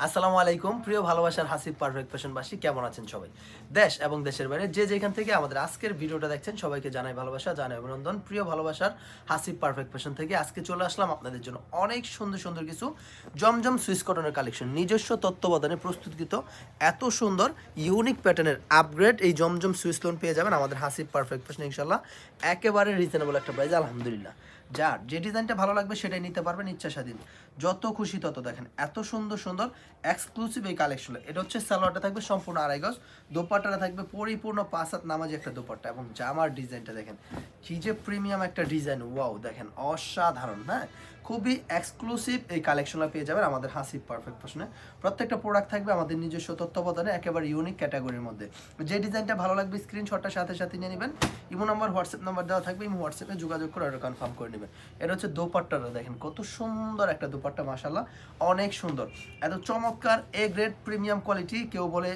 আসসালামু আলাইকুম প্রিয় ভালোবাসার হাসিব পারফেক্ট ফ্যাশনবাসী, কেমন আছেন সবাই? দেশ এবং দেশের বাইরে যে যেখান থেকে আমাদের আজকের ভিডিওটা দেখছেন সবাইকে জানাই ভালোবাসা, জানাই অভিনন্দন। প্রিয় ভালোবাসার হাসিব পারফেক্ট ফ্যাশন থেকে আজকে চলে আসলাম আপনাদের জন্য অনেক সুন্দর সুন্দর কিছু জমজম সুইস কটনের কালেকশন, নিজস্ব তত্ত্বাবধানে প্রস্তুতকৃত এত সুন্দর ইউনিক প্যাটার্নের আপগ্রেড এই জমজম সুইস লোন পেয়ে যাবেন আমাদের হাসিব পারফেক্ট ফ্যাশন ইনশাল্লাহ একেবারে রিজনেবল একটা প্রাইস। আলহামদুলিল্লাহ, যার যে ডিজাইনটা ভালো লাগবে সেটাই নিতে পারবেন ইচ্ছা স্বাধীন, যত খুশি তত। দেখেন এত সুন্দর সুন্দর এক্সক্লুসিভ এই কালেকশন। এটা হচ্ছে সালোয়ারটা থাকবে সম্পূর্ণ আড়াই গজ, দোপাট্টাটা থাকবে পরিপূর্ণ 5 হাত নামাজি একটা দোপাট্টা, এবং জামার ডিজাইনটা দেখেন কি যে প্রিমিয়াম একটা ডিজাইন, ওয়াও দেখেন অসাধারণ। হ্যাঁ, খুবই এক্সক্লুসিভ এই কালেকশনটা পেয়ে যাবেন আমাদের হাসিব পারফেক্ট ফ্যাশনে। প্রত্যেকটা প্রোডাক্ট থাকবে আমাদের নিজস্ব তত্ত্বাবধানে একেবারে ইউনিক ক্যাটাগরির মধ্যে। যে ডিজাইনটা ভালো লাগবে স্ক্রিনশটটা সাথে সাথে নিয়ে নেবেন, ইমো নাম্বার হোয়াটসঅ্যাপ নাম্বার দেওয়া থাকবে, ইমো হোয়াটসঅ্যাপে যোগাযোগ করে অর্ডার কনফার্ম করে নেবেন। এটা হচ্ছে দোপাট্টাটা দেখেন কত সুন্দর একটা দোপাট্টা, মাশাআল্লাহ অনেক সুন্দর, এত চমৎকার এ গ্রেড প্রিমিয়াম কোয়ালিটি। কেউ বলে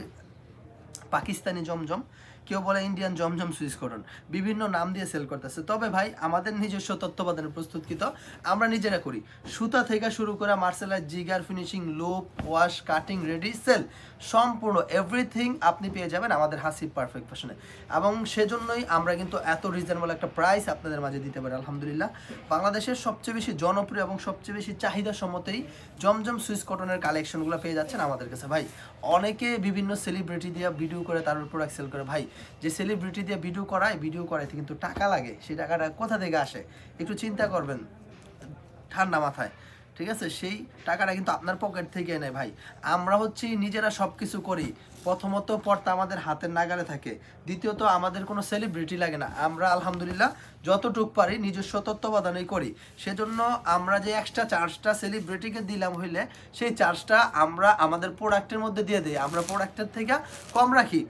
পাকিস্তানি জমজম, কেউ বলে ইন্ডিয়ান জমজম সুইস কটন, বিভিন্ন নাম দিয়ে সেল করতেছে। তবে ভাই আমাদের নিজস্ব তত্ত্বাবধানে প্রস্তুতকৃত, আমরা নিজেরা করি। সুতা থেকে শুরু করে মার্শালাইজ, জিগার, ফিনিশিং, লোপ, ওয়াশ, কাটিং, রেডি, সেল, সম্পূর্ণ এভরিথিং আপনি পেয়ে যাবেন আমাদের হাসিব পারফেক্ট ফ্যাশনে। এবং সেজন্যই আমরা কিন্তু এত রিজনেবল একটা প্রাইস আপনাদের মাঝে দিতে পারি। আলহামদুলিল্লাহ, বাংলাদেশের সবচেয়ে বেশি জনপ্রিয় এবং সবচেয়ে বেশি চাহিদা সম্মতই জমজম সুইস কটনের কালেকশনগুলো পেয়ে যাচ্ছেন আমাদের কাছে। ভাই অনেকে বিভিন্ন সেলিব্রিটি দিয়ে ভিডিও করে তার প্রোডাক্ট সেল করে। ভাই যে সেলিব্রিটি দিয়ে ভিডিও করাইতে কিন্তু টাকা লাগে, সেই টাকাটা কোথা থেকে আসে একটু চিন্তা করবেন ঠান্ডা মাথায়, ঠিক আছে? সেই টাকাটা কিন্তু আপনার পকেট থেকে নেয়। ভাই আমরা হচ্ছি নিজেরা সব কিছু করি, প্রথমত পর্দা আমাদের হাতের নাগালে থাকে, দ্বিতীয়ত আমাদের কোনো সেলিব্রিটি লাগে না। আমরা আলহামদুলিল্লাহ যতটুক পারি নিজস্ব তত্ত্বাবধানেই করি। সেজন্য আমরা যে এক্সট্রা চার্জটা সেলিব্রিটিকে দিলাম হইলে সেই চার্জটা আমরা আমাদের প্রোডাক্টের মধ্যে দিয়ে দিই, আমরা প্রোডাক্টের থেকে কম রাখি।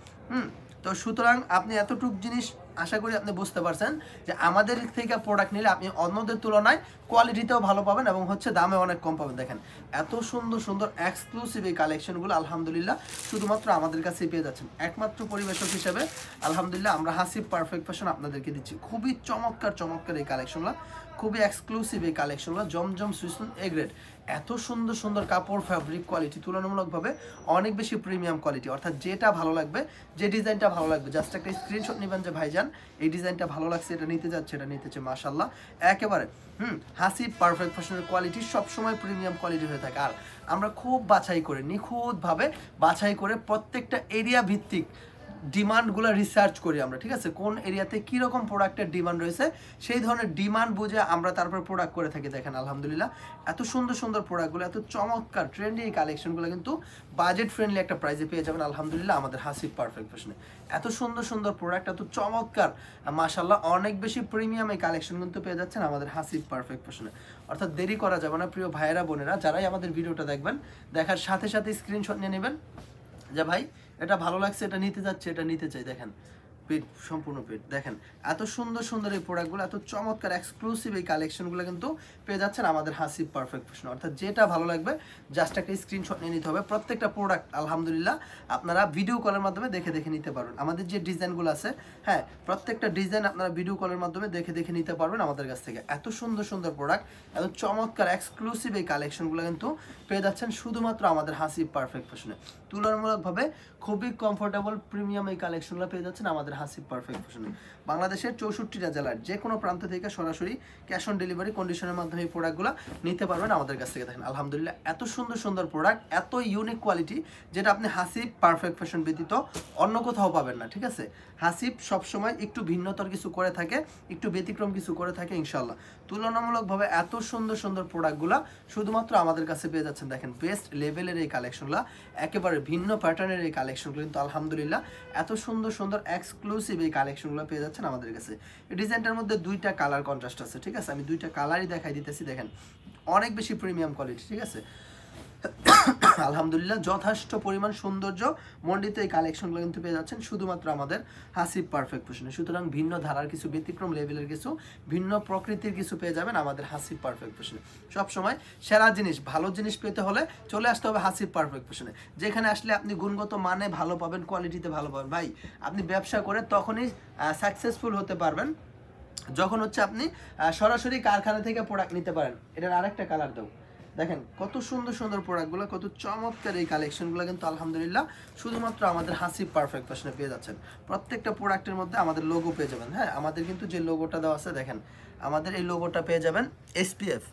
তো সুতরাং আপনি এতটুক জিনিস আশা করি আপনি বুঝতে পারছেন যে আমাদের থেকে প্রোডাক্ট নিলে আপনি অন্যদের তুলনায় কোয়ালিটিতেও ভালো পাবেন এবং হচ্ছে দামে অনেক কম পাবেন। দেখেন এত সুন্দর সুন্দর এক্সক্লুসিভ এই কালেকশনগুলো আলহামদুলিল্লাহ শুধুমাত্র আমাদের কাছেই পেয়ে যাচ্ছেন। একমাত্র পরিবেশক হিসেবে আলহামদুলিল্লাহ আমরা হাসিব পারফেক্ট ফ্যাশন আপনাদেরকে দিচ্ছি। খুবই চমৎকার চমৎকার এই কালেকশনগুলো, খুবই এক্সক্লুসিভ এই কালেকশনগুলো, জমজম সুইসন এ গ্রেড। এত সুন্দর সুন্দর কাপড়, ফ্যাব্রিক কোয়ালিটি তুলনামূলকভাবে অনেক বেশি প্রিমিয়াম কোয়ালিটি। অর্থাৎ যেটা ভালো লাগবে, যে ডিজাইনটা ভালো লাগবে, জাস্ট একটা স্ক্রিনশট নেবেন যে ভাইজান এই ডিজাইনটা ভালো লাগছে, এটা নিতে যাচ্ছে, এটা নিতেছে, মাশাআল্লাহ একেবারে হাসিব পারফেক্ট ফ্যাশনের কোয়ালিটি সবসময় প্রিমিয়াম কোয়ালিটি হয়ে থাকে। আর আমরা খুব বাছাই করে, নিখুঁতভাবে বাছাই করে প্রত্যেকটা এরিয়া ভিত্তিক ডিমান্ডগুলো রিসার্চ করি আমরা, ঠিক আছে? কোন এরিয়াতে কীরকম প্রোডাক্টের ডিমান্ড রয়েছে সেই ধরনের ডিমান্ড বুঝে আমরা তারপর প্রোডাক্ট করে থাকি। দেখেন আলহামদুলিল্লাহ এত সুন্দর সুন্দর প্রোডাক্টগুলো, এত চমৎকার ট্রেন্ডি এই কালেকশনগুলো কিন্তু বাজেট ফ্রেন্ডলি একটা প্রাইসে পেয়ে যাবেন আলহামদুলিল্লাহ আমাদের হাসিব পারফেক্ট ফ্যাশনে। এত সুন্দর সুন্দর প্রোডাক্ট, এত চমৎকার, মাশাআল্লাহ অনেক বেশি প্রিমিয়াম এই কালেকশন কিন্তু পেয়ে যাচ্ছেন আমাদের হাসিব পারফেক্ট ফ্যাশনে। অর্থাৎ দেরি করা যাবে না প্রিয় ভাইয়েরা বোনেরা, যারাই আমাদের ভিডিওটা দেখবেন দেখার সাথে সাথে স্ক্রিনশট নিয়ে নেবেন যে ভাই এটা ভালো লাগছে, এটা নিতে যাচ্ছে, এটা নিতে চাই। দেখেন পেট, সম্পূর্ণ পেট, দেখেন এত সুন্দর সুন্দর এই প্রোডাক্টগুলো, এত চমৎকার এক্সক্লুসিভ এই কালেকশনগুলো কিন্তু পেয়ে যাচ্ছেন আমাদের হাসিব পারফেক্ট ফ্যাশন। অর্থাৎ যেটা ভালো লাগবে জাস্ট একটা স্ক্রিনশট নিয়ে নিতে হবে। প্রত্যেকটা প্রোডাক্ট আলহামদুলিল্লাহ আপনারা ভিডিও কলের মাধ্যমে দেখে দেখে নিতে পারবেন। আমাদের যে ডিজাইনগুলো আছে, হ্যাঁ প্রত্যেকটা ডিজাইন আপনারা ভিডিও কলের মাধ্যমে দেখে দেখে নিতে পারবেন আমাদের কাছ থেকে। এত সুন্দর সুন্দর প্রোডাক্ট, এত চমৎকার এক্সক্লুসিভ এই কালেকশনগুলো কিন্তু পেয়ে যাচ্ছেন শুধুমাত্র আমাদের হাসিব পারফেক্ট ফ্যাশনে। তুলনামূলকভাবে খুবই কমফোর্টেবল প্রিমিয়াম এই কালেকশনগুলো পেয়ে যাচ্ছেন আমাদের হাসিব পারফেক্ট ফ্যাশনে। বাংলাদেশের 64টা জেলার যে কোনো প্রান্ত থেকে সরাসরি ক্যাশ অন ডেলিভারি কন্ডিশনের মাধ্যমে এই প্রোডাক্টগুলো নিতে পারবেন আমাদের কাছ থেকে। দেখেন আলহামদুলিল্লাহ এত সুন্দর সুন্দর প্রোডাক্ট, এত ইউনিক কোয়ালিটি, যেটা আপনি হাসিব পারফেক্ট ফ্যাশন ব্যতীত অন্য কোথাও পাবেন না, ঠিক আছে? হাসিব সবসময় একটু ভিন্নতর কিছু করে থাকে, একটু ব্যতিক্রম কিছু করে থাকে ইনশাল্লাহ। তুলনামূলকভাবে এত সুন্দর সুন্দর প্রোডাক্টগুলো শুধুমাত্র আমাদের কাছে পেয়ে যাচ্ছেন। দেখেন বেস্ট লেভেলের এই কালেকশনগুলো, একেবারে ভিন্ন প্যাটার্নের এই কালেকশনগুলো কিন্তু আলহামদুলিল্লাহ এত সুন্দর সুন্দর এক্সক্লুসিভ এই কালেকশনগুলো পেয়ে যাচ্ছেন আমাদের কাছে। এই ডিজাইনটার মধ্যে দুইটা কালার কন্ট্রাস্ট আছে, ঠিক আছে? আমি দুইটা কালারই দেখাই দিতেছি। দেখেন অনেক বেশি প্রিমিয়াম কোয়ালিটি, ঠিক আছে? আলহামদুলিল্লাহ যথেষ্ট পরিমাণ সৌন্দর্য মণ্ডিত এই কালেকশনগুলো কিন্তু পেয়ে যাচ্ছেন শুধুমাত্র আমাদের হাসিব পারফেক্ট ফ্যাশনে। সুতরাং ভিন্ন ধারার কিছু, ব্যতিক্রম লেভেলের কিছু, ভিন্ন প্রকৃতির কিছু পেয়ে যাবেন আমাদের হাসিব পারফেক্ট ফ্যাশনে। সবসময় সেরা জিনিস, ভালো জিনিস পেতে হলে চলে আসতে হবে হাসিব পারফেক্ট ফ্যাশনে, যেখানে আসলে আপনি গুণগত মানে ভালো পাবেন, কোয়ালিটিতে ভালো পাবেন। ভাই আপনি ব্যবসা করে তখনই সাকসেসফুল হতে পারবেন যখন হচ্ছে আপনি সরাসরি কারখানা থেকে প্রোডাক্ট নিতে পারেন। এটার আরেকটা কালার দাও, দেখেন কত সুন্দর সুন্দর প্রোডাক্টগুলো, কত চমৎকার এই কালেকশনগুলো কিন্তু আলহামদুলিল্লাহ শুধুমাত্র আমাদের হাসিব পারফেক্ট ফ্যাশনে পেয়ে যাচ্ছেন। প্রত্যেকটা প্রোডাক্টের মধ্যে আমাদের লোগো পেয়ে যাবেন। হ্যাঁ, আমাদের কিন্তু যে লোগোটা দেওয়া আছে দেখেন, আমাদের এই লোগোটা পেয়ে যাবেন SPF,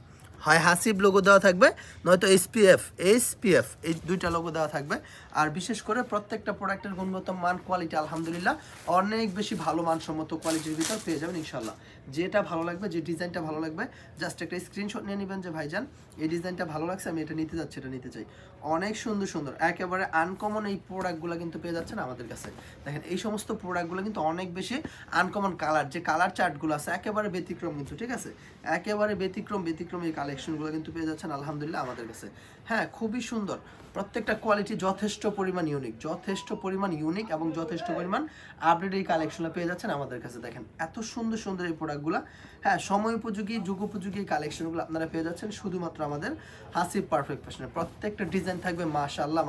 হয় হাসিব লোগো দেওয়া থাকবে নয়তো SPF এই দুইটা লোগো দেওয়া থাকবে। আর বিশেষ করে প্রত্যেকটা প্রোডাক্টের গুণগত মান কোয়ালিটি আলহামদুলিল্লাহ অনেক বেশি ভালো মানসম্মত কোয়ালিটির ভিতর পেয়ে যাবেন ইনশাল্লাহ। যেটা ভালো লাগবে, যে ডিজাইনটা ভালো লাগবে, জাস্ট একটা স্ক্রিনশট নিয়ে নেবেন যে ভাইজান এই ডিজাইনটা ভালো লাগছে, আমি এটা নিতে যাচ্ছি, এটা নিতে চাই। অনেক সুন্দর সুন্দর একেবারে আনকমন এই প্রোডাক্টগুলো কিন্তু পেয়ে যাচ্ছেন আমাদের কাছে। দেখেন এই সমস্ত প্রোডাক্টগুলো কিন্তু অনেক বেশি আনকমন কালার, যে কালার চার্টগুলো আছে একেবারে ব্যতিক্রম কিন্তু, ঠিক আছে, একেবারে ব্যতিক্রম এই কালেকশনগুলো কিন্তু পেয়ে যাচ্ছেন আলহামদুলিল্লাহ আমাদের কাছে। হ্যাঁ, খুবই সুন্দর, প্রত্যেকটা কোয়ালিটি যথেষ্ট পরিমাণ ইউনিক এবং যথেষ্ট পরিমাণ আপডেট এই কালেকশনগুলো পেয়ে যাচ্ছেন আমাদের কাছে। দেখেন এত সুন্দর সুন্দর এই প্রোডাক্টগুলো, হ্যাঁ, সময় উপযোগী যুগ উপযোগী এই কালেকশনগুলো আপনারা পেয়ে যাচ্ছেন শুধুমাত্র আমাদের হাসিব পারফেক্ট ফ্যাশনে। প্রত্যেকটা ডিজাইন থাকবে মাশাআল্লাহ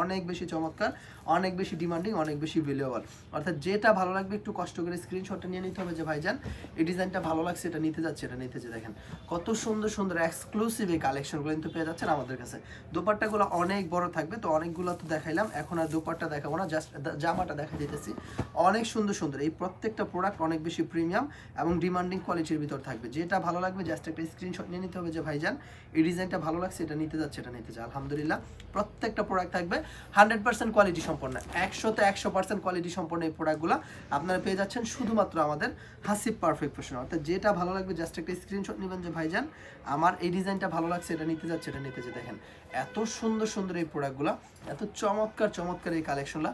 অনেক বেশি চমৎকার, অনেক বেশি ডিমান্ডিং, অনেক বেশি ভ্যালুয়েবল। অর্থাৎ যেটা ভালো লাগবে একটু কষ্ট করে স্ক্রিনশটটা নিয়ে নিতে হবে যে ভাইজান এই ডিজাইনটা ভালো লাগছে, এটা নিতে যাচ্ছে, এটা নিতে যাচ্ছে। দেখেন কত সুন্দর সুন্দর এক্সক্লুসিভ এই কালেকশনগুলো কিন্তু পেয়ে যাচ্ছেন আমাদের কাছে। দোপাট্টাগুলো অনেক বড় থাকবে, তো অনেকগুলো তো দেখাইলাম, এখন আর দোপাট্টা দেখাবো না, জাস্ট জামাটা দেখা দিতেছি। অনেক সুন্দর সুন্দর এই প্রত্যেকটা প্রোডাক্ট অনেক বেশি প্রিমিয়াম এবং ডিমান্ডিং কোয়ালিটির ভিতর থাকবে। যেটা ভালো লাগবে জাস্ট একটা স্ক্রিনশট নিয়ে নিতে হবে যে ভাইজান এই ডিজাইনটা ভালো লাগছে, এটা নিতে যাচ্ছে, এটা নিতে চাই। আলহামদুলিল্লাহ প্রত্যেকটা প্রোডাক্ট থাকবে 100% কোয়ালিটি সম্পন্ন, 100% কোয়ালিটি সম্পন্ন এই প্রোডাক্টগুলো আপনারা পেয়ে যাচ্ছেন শুধুমাত্র আমাদের হাসিব পারফেক্ট ফ্যাশন। অর্থাৎ যেটা ভালো লাগবে জাস্ট একটা স্ক্রিনশট নেবেন যে ভাইজান আমার এই ডিজাইনটা ভালো লাগছে, এটা নিতে যাচ্ছে, এটা নিতে চাই। দেখেন এত সুন্দর সুন্দর এই প্রোডাক্টগুলো, এত চমৎকার এই কালেকশনগুলো,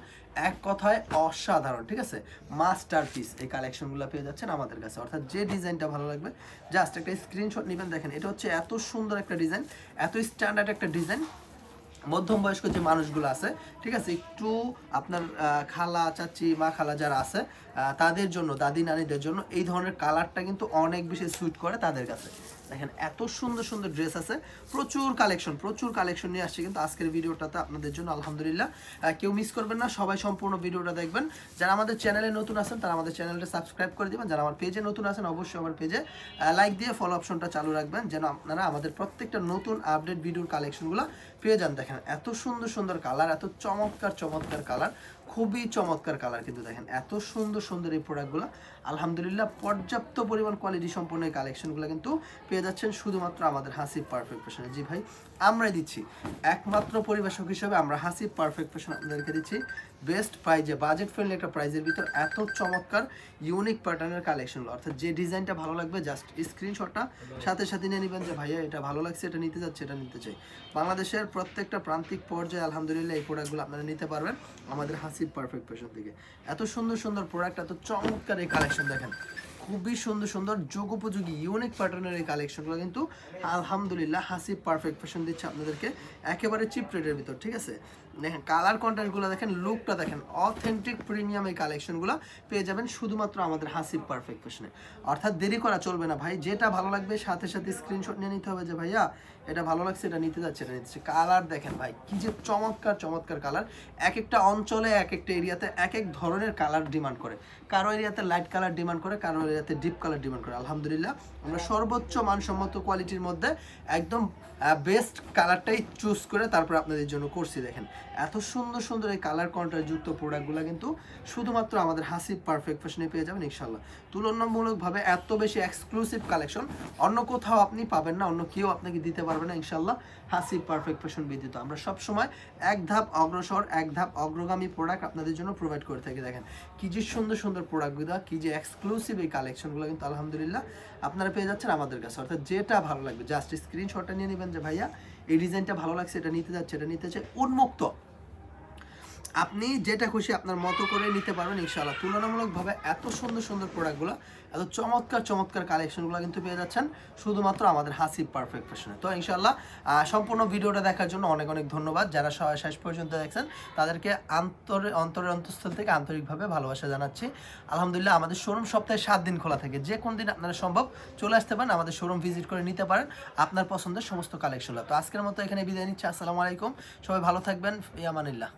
এক কথায় অসাধারণ, ঠিক আছে, মাস্টারপিস এই কালেকশনগুলো পেয়ে যাচ্ছেন আমাদের কাছে। অর্থাৎ যে ডিজাইনটা ভালো লাগবে জাস্ট একটা স্ক্রিনশট নেবেন। দেখেন এটা হচ্ছে এত সুন্দর একটা ডিজাইন, এত স্ট্যান্ডার্ড একটা ডিজাইন, মধ্যম বয়স্ক যে মানুষগুলো আছে, ঠিক আছে, একটু আপনার খালা চাচি মা খালা যারা আছে তাদের জন্য, দাদি নানিদের জন্য এই ধরনের কালারটা কিন্তু অনেক বেশি স্যুট করে তাদের কাছে। দেখেন এত সুন্দর সুন্দর ড্রেস আছে, প্রচুর কালেকশন নিয়ে আসছে কিন্তু আজকের ভিডিওটাতে আপনাদের জন্য আলহামদুলিল্লাহ। কেউ মিস করবেন না, সবাই সম্পূর্ণ ভিডিওটা দেখবেন। যারা আমাদের চ্যানেলে নতুন আছেন তারা আমাদের চ্যানেলটা সাবস্ক্রাইব করে দিবেন, যারা আমার পেজে নতুন আছেন অবশ্যই আমার পেজে লাইক দিয়ে ফলো অপশনটা চালু রাখবেন যেন আপনারা আমাদের প্রত্যেকটা নতুন আপডেট ভিডিওর কালেকশনগুলো পেয়ে যান। দেখেন এত সুন্দর সুন্দর কালার, এত চমৎকার কালার, খুবই চমৎকার কালার কিন্তু। দেখেন এত সুন্দর সুন্দর এই প্রোডাক্টগুলো আলহামদুলিল্লাহ পর্যাপ্ত পরিমাণ কোয়ালিটি সম্পন্ন এই কালেকশনগুলো কিন্তু পেয়ে যাচ্ছেন শুধুমাত্র আমাদের হাসিব পারফেক্ট ফ্যাশনে। জি ভাই, আমরাই দিচ্ছি একমাত্র পরিবেশক হিসেবে, আমরা হাসিব পারফেক্ট ফ্যাশন আপনাদেরকে দিচ্ছি বেস্ট প্রাইজে, বাজেট ফ্রেন্ডলি একটা প্রাইজের ভিতর এত চমৎকার ইউনিক প্যাটার্নের কালেকশনগুলো। অর্থাৎ যে ডিজাইনটা ভালো লাগবে জাস্ট স্ক্রিনশটটা সাথে নিয়ে নেবেন যে ভাইয়া এটা ভালো লাগছে, এটা নিতে যাচ্ছে, এটা নিতে চাই। বাংলাদেশের প্রত্যেকটা প্রান্তিক পর্যায়ে আলহামদুলিল্লাহ এই প্রোডাক্টগুলো আপনারা নিতে পারবেন আমাদের হাসিব পারফেক্ট ফ্যাশন থেকে। এত সুন্দর সুন্দর প্রোডাক্ট, এত চমৎকার এই কালেকশন, দেখেন খুবই সুন্দর যুগোপযোগী ইউনিক প্যাটার্নের এই কালেকশনগুলো কিন্তু আলহামদুলিল্লাহ হাসিব পারফেক্ট ফ্যাশন দিচ্ছে আপনাদেরকে একেবারে চিপ রেটের ভিতর, ঠিক আছে। দেখেন কালার কন্ট্রাস্টগুলো দেখেন, লুকটা দেখেন, অথেন্টিক প্রিমিয়াম এই কালেকশনগুলো পেয়ে যাবেন শুধুমাত্র আমাদের হাসিব পারফেক্ট ফ্যাশনে। অর্থাৎ দেরি করা চলবে না ভাই, যেটা ভালো লাগবে সাথে স্ক্রিনশট নিয়ে নিতে হবে যে ভাইয়া এটা ভালো লাগছে, এটা নিতে যাচ্ছে, এটা নিচ্ছে। কালার দেখেন ভাই কি যে চমৎকার কালার, এক একটা অঞ্চলে এক একটা এরিয়াতে এক এক ধরনের কালার ডিমান্ড করে, কারো এরিয়াতে লাইট কালার ডিমান্ড করে, কারো এরিয়াতে ডিপ কালার ডিমান্ড করে। আলহামদুলিল্লাহ আমরা সর্বোচ্চ মানসম্মত কোয়ালিটির মধ্যে একদম বেস্ট কালারটাই চুজ করে তারপর আপনাদের জন্য করছি। দেখেন এত সুন্দর এই কালার কন্ট্রাস্ট যুক্ত প্রোডাক্টগুলো কিন্তু শুধুমাত্র আমাদের হাসিব পারফেক্ট ফ্যাশনে পেয়ে যাবেন ইনশাল্লাহ। তুলনামূলকভাবে এত বেশি এক্সক্লুসিভ কালেকশন অন্য কোথাও আপনি পাবেন না, অন্য কেউ আপনাকে দিতে পারবে না ইনশাল্লাহ হাসিব পারফেক্ট ফ্যাশন ব্যতীত। আমরা সবসময় এক ধাপ অগ্রসর, এক ধাপ অগ্রগামী প্রোডাক্ট আপনাদের জন্য প্রোভাইড করে থাকি। দেখেন কি যে সুন্দর প্রোডাক্টগুলো, কি যে এক্সক্লুসিভ এই কালেকশনগুলো কিন্তু আলহামদুলিল্লাহ আপনারা পেয়ে যাচ্ছেন আমাদের কাছে। অর্থাৎ যেটা ভালো লাগবে জাস্ট স্ক্রিনশটটা নিয়ে নেবেন যে ভাইয়া এই ডিজাইনটা ভালো লাগছে, এটা নিতে যাচ্ছে, এটা নিতে চাই। উন্মুক্ত, আপনি যেটা খুশি আপনার মতো করে নিতে পারবেন ইনশাআল্লাহ। তুলনামূলকভাবে এত সুন্দর প্রোডাক্টগুলো, এত চমৎকার কালেকশনগুলো কিন্তু পেয়ে যাচ্ছেন শুধুমাত্র আমাদের হাসিব পারফেক্ট ফ্যাশনে। তো ইনশাআল্লাহ সম্পূর্ণ ভিডিওটা দেখার জন্য অনেক ধন্যবাদ। যারা শেষ পর্যন্ত দেখছেন তাদেরকে অন্তরের অন্তঃস্থল থেকে আন্তরিকভাবে ভালোবাসা জানাচ্ছি। আলহামদুলিল্লাহ আমাদের শোরুম সপ্তাহে 7 দিন খোলা থাকে, যে কোন দিন আপনারা সম্ভব চলে আসতে পারেন, আমাদের শোরুম ভিজিট করে নিতে পারেন আপনার পছন্দের সমস্ত কালেকশনগুলো। তো আজকের মতো এখানে বিদায় নিচ্ছি। আসসালামু আলাইকুম, সবাই ভালো থাকবেন, ইয়ামানিল্লাহ।